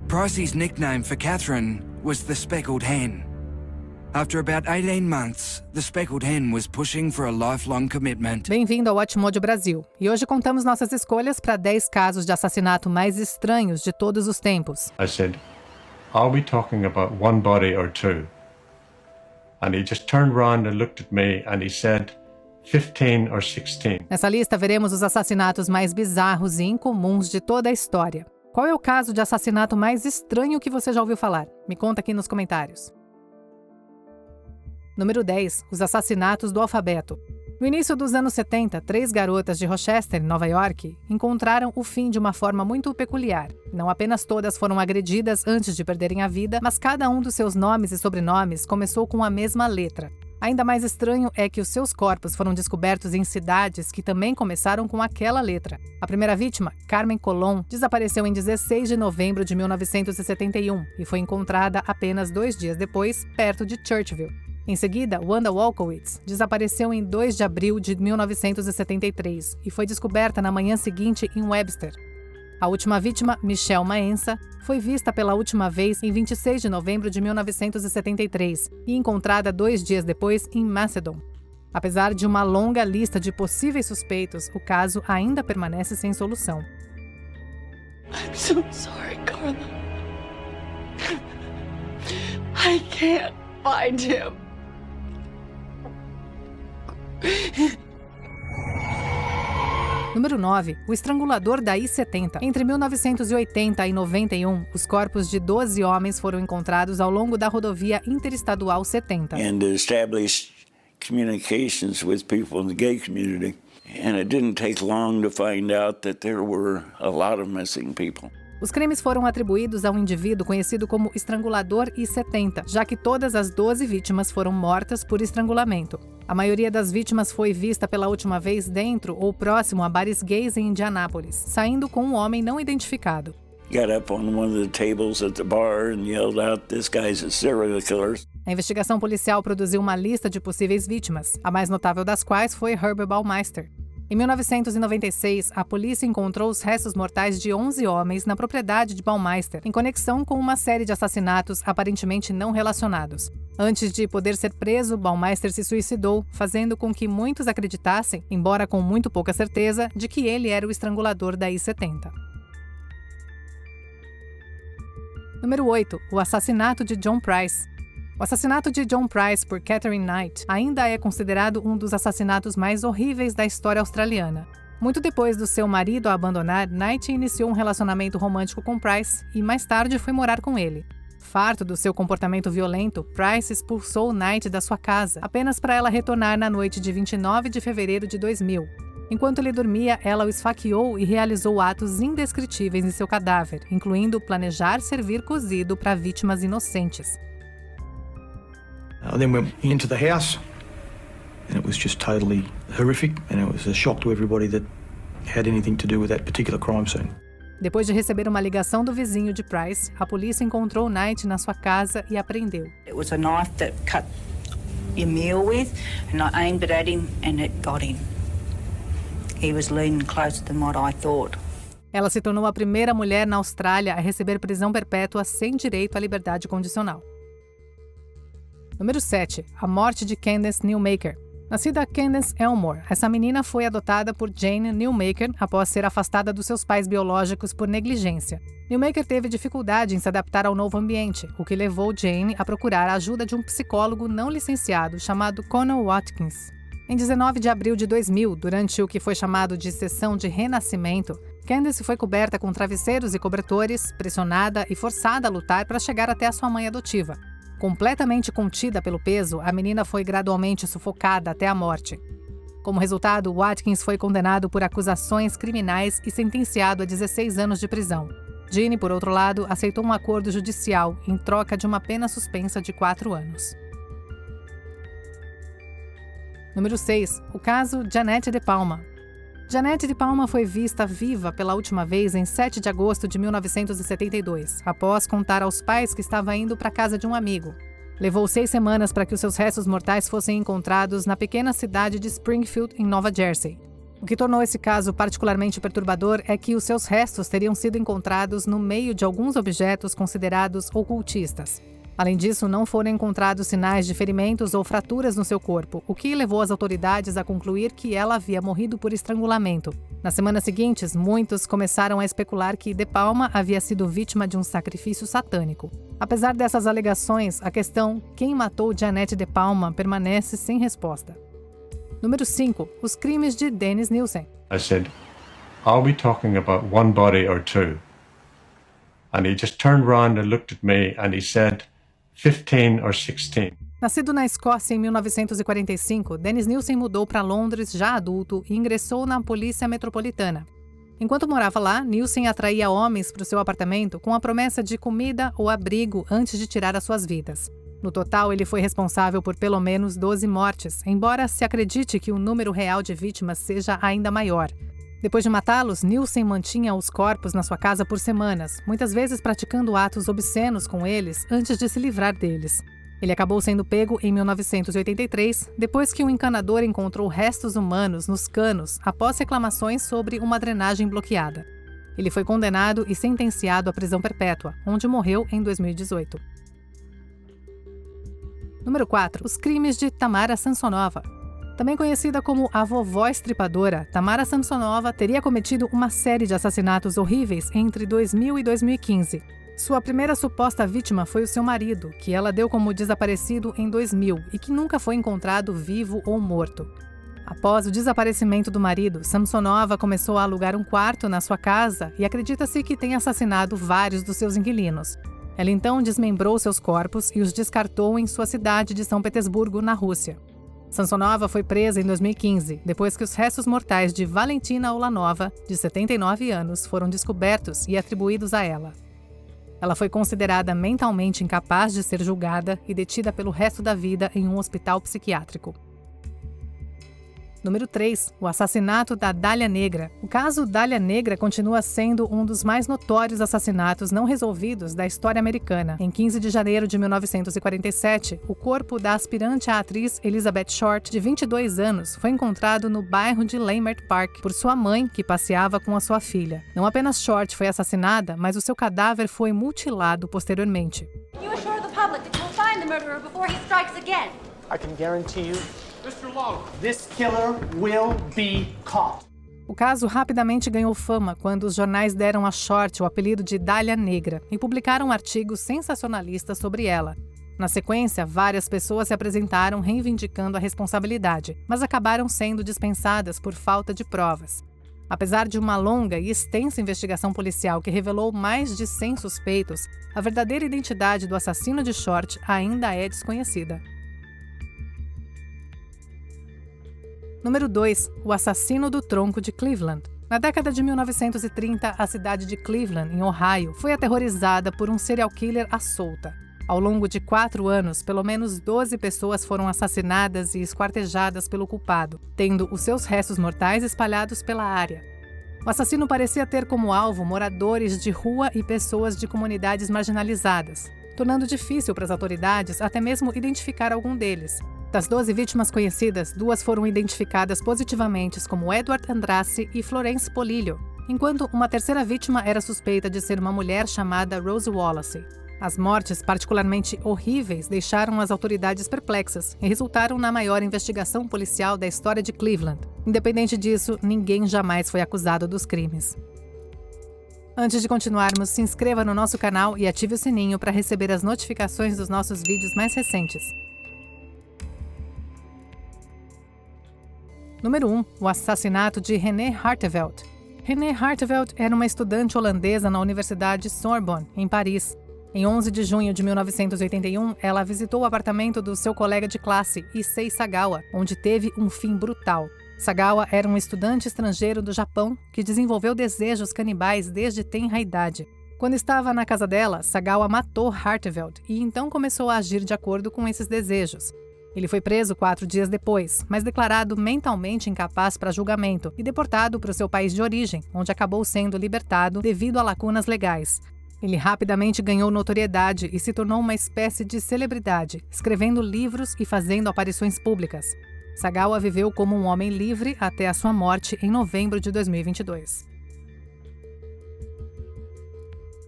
Pricey's nickname for Catherine was the Speckled Hen. After about 18 months, the Speckled Hen was pushing for a lifelong commitment. Bem-vindo ao Watchmode Brasil. E hoje contamos nossas escolhas para 10 casos de assassinato mais estranhos de todos os tempos. I said, "Are we talking about one body or two?" And he just turned around and looked at me and he said, 15 or 16. Nessa lista veremos os assassinatos mais bizarros e incomuns de toda a história. Qual é o caso de assassinato mais estranho que você já ouviu falar? Me conta aqui nos comentários. Número 10. Os assassinatos do alfabeto. No início dos anos 70, 3 garotas de Rochester, Nova York, encontraram o fim de uma forma muito peculiar. Não apenas todas foram agredidas antes de perderem a vida, mas cada um dos seus nomes e sobrenomes começou com a mesma letra. Ainda mais estranho é que os seus corpos foram descobertos em cidades que também começaram com aquela letra. A primeira vítima, Carmen Colon, desapareceu em 16 de novembro de 1971 e foi encontrada apenas 2 dias depois, perto de Churchville. Em seguida, Wanda Wolkowitz desapareceu em 2 de abril de 1973 e foi descoberta na manhã seguinte em Webster. A última vítima, Michelle Maenza, foi vista pela última vez em 26 de novembro de 1973 e encontrada 2 dias depois em Macedon. Apesar de uma longa lista de possíveis suspeitos, o caso ainda permanece sem solução. I'm so sorry, Carla. I can't find him. Número 9. O estrangulador da I-70. Entre 1980 e 91, os corpos de 12 homens foram encontrados ao longo da rodovia interestadual 70. And established communications with people in the gay community. And it didn't take long to find out that there were a lot of missing people. Os crimes foram atribuídos a um indivíduo conhecido como estrangulador I-70, já que todas as 12 vítimas foram mortas por estrangulamento. A maioria das vítimas foi vista pela última vez dentro ou próximo a bares gays em Indianápolis, saindo com um homem não identificado. Got up on one of the tables at the bar and yelled out, "This guy's a serial killer." A investigação policial produziu uma lista de possíveis vítimas, a mais notável das quais foi Herbert Baumeister. Em 1996, a polícia encontrou os restos mortais de 11 homens na propriedade de Baumeister, em conexão com uma série de assassinatos aparentemente não relacionados. Antes de poder ser preso, Baumeister se suicidou, fazendo com que muitos acreditassem, embora com muito pouca certeza, de que ele era o estrangulador da I-70. Número 8. O assassinato de John Price. O assassinato de John Price por Catherine Knight ainda é considerado um dos assassinatos mais horríveis da história australiana. Muito depois do seu marido a abandonar, Knight iniciou um relacionamento romântico com Price e mais tarde foi morar com ele. Farto do seu comportamento violento, Price expulsou Knight da sua casa, apenas para ela retornar na noite de 29 de fevereiro de 2000. Enquanto ele dormia, ela o esfaqueou e realizou atos indescritíveis em seu cadáver, incluindo planejar servir cozido para vítimas inocentes. Then went into the house, and it was just totally horrific, and it was a shock to everybody that had anything to do with that particular crime scene. Depois de receber uma ligação do vizinho de Price, a polícia encontrou Knight na sua casa e a prendeu. It was a knife that cut your meal with, and I aimed it at him, and it got him. He was leaning closer than what I thought. Ela se tornou a primeira mulher na Austrália a receber prisão perpétua sem direito à liberdade condicional. Número 7. A morte de Candace Newmaker. Nascida Candace Elmore, essa menina foi adotada por Jane Newmaker após ser afastada dos seus pais biológicos por negligência. Newmaker teve dificuldade em se adaptar ao novo ambiente, o que levou Jane a procurar a ajuda de um psicólogo não licenciado chamado Conal Watkins. Em 19 de abril de 2000, durante o que foi chamado de sessão de renascimento, Candace foi coberta com travesseiros e cobertores, pressionada e forçada a lutar para chegar até a sua mãe adotiva. Completamente contida pelo peso, a menina foi gradualmente sufocada até a morte. Como resultado, Watkins foi condenado por acusações criminais e sentenciado a 16 anos de prisão. Jeanne, por outro lado, aceitou um acordo judicial em troca de uma pena suspensa de 4 anos. Número 6. O caso Janette De Palma. Janette De Palma foi vista viva pela última vez em 7 de agosto de 1972, após contar aos pais que estava indo para a casa de um amigo. Levou 6 semanas para que os seus restos mortais fossem encontrados na pequena cidade de Springfield, em Nova Jersey. O que tornou esse caso particularmente perturbador é que os seus restos teriam sido encontrados no meio de alguns objetos considerados ocultistas. Além disso, não foram encontrados sinais de ferimentos ou fraturas no seu corpo, o que levou as autoridades a concluir que ela havia morrido por estrangulamento. Nas semanas seguintes, muitos começaram a especular que De Palma havia sido vítima de um sacrifício satânico. Apesar dessas alegações, a questão quem matou Janet De Palma permanece sem resposta. Número 5. Os crimes de Dennis Nielsen. I said, "Are we talking about one body or two?" And he just turned around and looked at me and he said, 15 or 16. Nascido na Escócia em 1945, Dennis Nielsen mudou para Londres já adulto e ingressou na Polícia Metropolitana. Enquanto morava lá, Nielsen atraía homens para o seu apartamento com a promessa de comida ou abrigo antes de tirar as suas vidas. No total, ele foi responsável por pelo menos 12 mortes, embora se acredite que o número real de vítimas seja ainda maior. Depois de matá-los, Nielsen mantinha os corpos na sua casa por semanas, muitas vezes praticando atos obscenos com eles antes de se livrar deles. Ele acabou sendo pego em 1983, depois que um encanador encontrou restos humanos nos canos após reclamações sobre uma drenagem bloqueada. Ele foi condenado e sentenciado à prisão perpétua, onde morreu em 2018. Número 4. Os crimes de Tamara Samsonova. Também conhecida como a vovó estripadora, Tamara Samsonova teria cometido uma série de assassinatos horríveis entre 2000 e 2015. Sua primeira suposta vítima foi o seu marido, que ela deu como desaparecido em 2000 e que nunca foi encontrado vivo ou morto. Após o desaparecimento do marido, Samsonova começou a alugar um quarto na sua casa e acredita-se que tenha assassinado vários dos seus inquilinos. Ela então desmembrou seus corpos e os descartou em sua cidade de São Petersburgo, na Rússia. Samsonova foi presa em 2015, depois que os restos mortais de Valentina Ulanova, de 79 anos, foram descobertos e atribuídos a ela. Ela foi considerada mentalmente incapaz de ser julgada e detida pelo resto da vida em um hospital psiquiátrico. Número 3. O assassinato da Dália Negra. O caso Dália Negra continua sendo um dos mais notórios assassinatos não resolvidos da história americana. Em 15 de janeiro de 1947, o corpo da aspirante à atriz Elizabeth Short, de 22 anos, foi encontrado no bairro de Leimert Park por sua mãe, que passeava com a sua filha. Não apenas Short foi assassinada, mas o seu cadáver foi mutilado posteriormente. You assure the public that you'll find the murderer before he strikes again. I can guarantee you, Mr. Long, this killer will be caught. O caso rapidamente ganhou fama quando os jornais deram a Short o apelido de Dália Negra e publicaram artigos sensacionalistas sobre ela. Na sequência, várias pessoas se apresentaram reivindicando a responsabilidade, mas acabaram sendo dispensadas por falta de provas. Apesar de uma longa e extensa investigação policial que revelou mais de 100 suspeitos, a verdadeira identidade do assassino de Short ainda é desconhecida. Número 2. O assassino do tronco de Cleveland. Na década de 1930, a cidade de Cleveland, em Ohio, foi aterrorizada por um serial killer à solta. Ao longo de 4 anos, pelo menos 12 pessoas foram assassinadas e esquartejadas pelo culpado, tendo os seus restos mortais espalhados pela área. O assassino parecia ter como alvo moradores de rua e pessoas de comunidades marginalizadas, tornando difícil para as autoridades até mesmo identificar algum deles. Das 12 vítimas conhecidas, 2 foram identificadas positivamente como Edward Andrassi e Florence Polillo, enquanto uma terceira vítima era suspeita de ser uma mulher chamada Rose Wallace. As mortes particularmente horríveis deixaram as autoridades perplexas e resultaram na maior investigação policial da história de Cleveland. Independente disso, ninguém jamais foi acusado dos crimes. Antes de continuarmos, se inscreva no nosso canal e ative o sininho para receber as notificações dos nossos vídeos mais recentes. Número 1. O assassinato de Renée Hartevelt. Renée Hartevelt era uma estudante holandesa na Universidade Sorbonne, em Paris. Em 11 de junho de 1981, ela visitou o apartamento do seu colega de classe, Issei Sagawa, onde teve um fim brutal. Sagawa era um estudante estrangeiro do Japão que desenvolveu desejos canibais desde tenra idade. Quando estava na casa dela, Sagawa matou Hartevelt e então começou a agir de acordo com esses desejos. Ele foi preso 4 dias depois, mas declarado mentalmente incapaz para julgamento e deportado para o seu país de origem, onde acabou sendo libertado devido a lacunas legais. Ele rapidamente ganhou notoriedade e se tornou uma espécie de celebridade, escrevendo livros e fazendo aparições públicas. Sagawa viveu como um homem livre até a sua morte em novembro de 2022.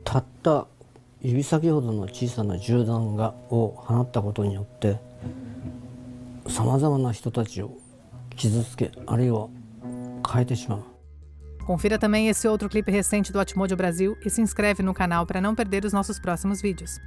たった指先ほどの小さな銃弾を放ったことによってさまざまな人たちを傷つけ、あるいは変えてしまう。 Confira também esse outro clipe recente do Atmojo Brasil e se inscreve no canal para não perder os nossos próximos vídeos.